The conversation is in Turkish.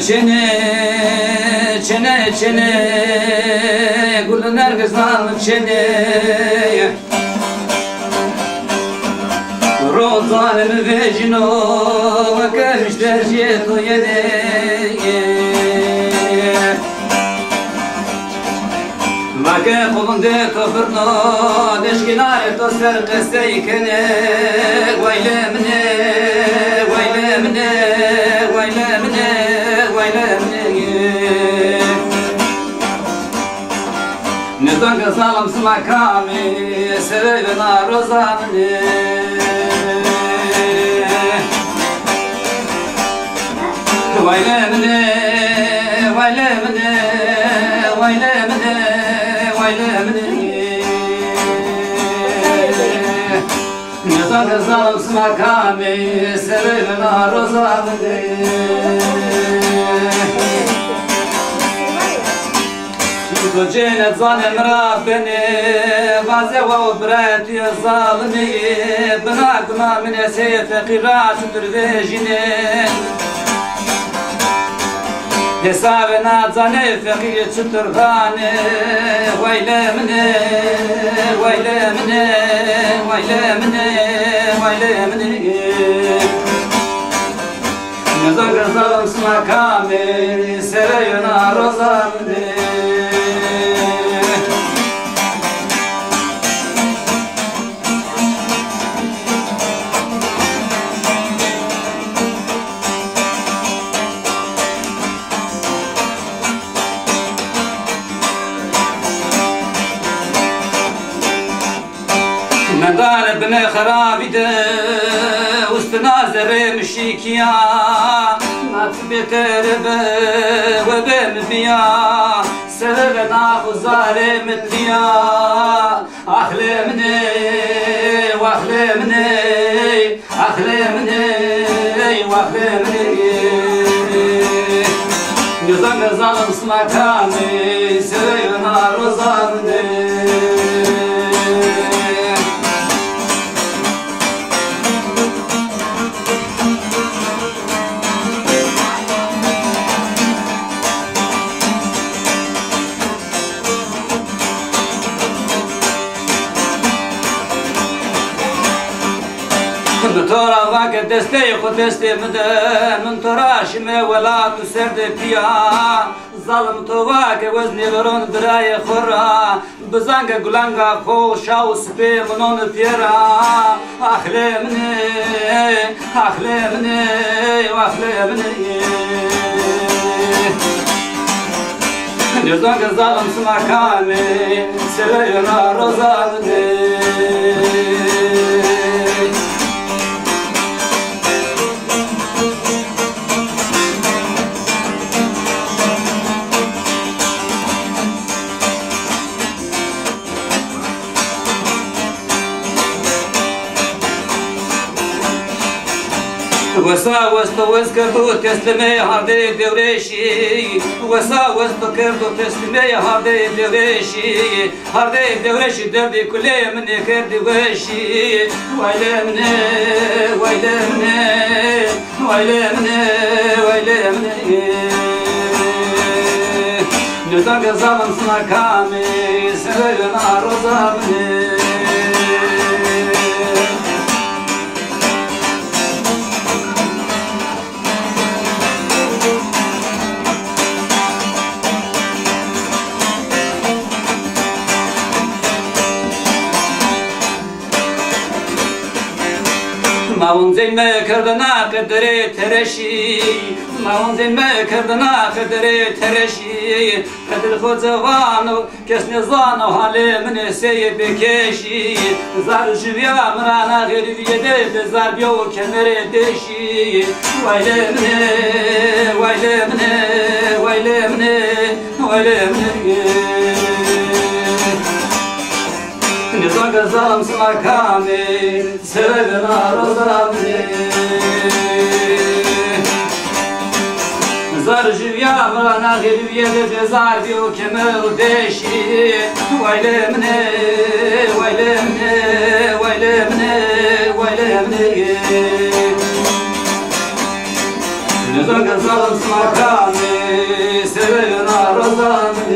Çene, çene, çene, gülün ergizan çene. Rozanım vecino, bakmışlar jeto yene. Bakı kolunde tofırno, deşkinare to serkesteykene. Vaylemne, vaylemne, vaylemne. Neden kazalım smakami, sebebina rozamne. Vaylemne, vaylemne, vaylemne, vaylemne. Neden kazalım smakami, sebebina rozamne. Cennet zalim Rabbini vaze ve ubret yazalimi bırakma mine seyfe kıraçtır vejine hesabına zane fekir çıtır gane vaylemine vaylemine vaylemine vaylemine Nezar gazalım smakami serayına rozamine Mendal bne harabide ustna zere mşikiya nat beterbe ve ben biya sebebena khuzare mitliya ahlemne ve ahlemne ahlemne ve ahlemne Nizam zalım smakami sebebena rozamne من ترى واقع دستي خد دستي من ترى شمي ولا تسرد فيها ظلم تواك وزني برون براي خورا بزنگا گلنگا خوشا وسبي منون فيرا أحلمني أحلمني وأحلمني Nizanga zalim smakami serayına rozamni وسا وستو وسكردو تسلمي هاردي دوريشي وسا وستو كردو تسلمي هاردي دوريشي دردي كلي مني كردي وشي ويلمني ويلمني ويلمني ويلمني نزاق ظالم سنكامي سرنا رزامني ماون زنمه کردنا قدره ترشی ماون زنمه کردنا قدره ترشی قدر خود زوانو کس نزانو حالی من سی بکشی زار جویا مرانا غریبیه ده زار بیو کمره دشی ویلمنه ویلمنه ویلمنه ویلمنه Nizam zalim smakami sebebina rozamni Zar jivya mrana gilviye de zar biyo kemer deşi Vaylemne vaylemne vaylemne vaylemne Zagazalım smakami, severina rozami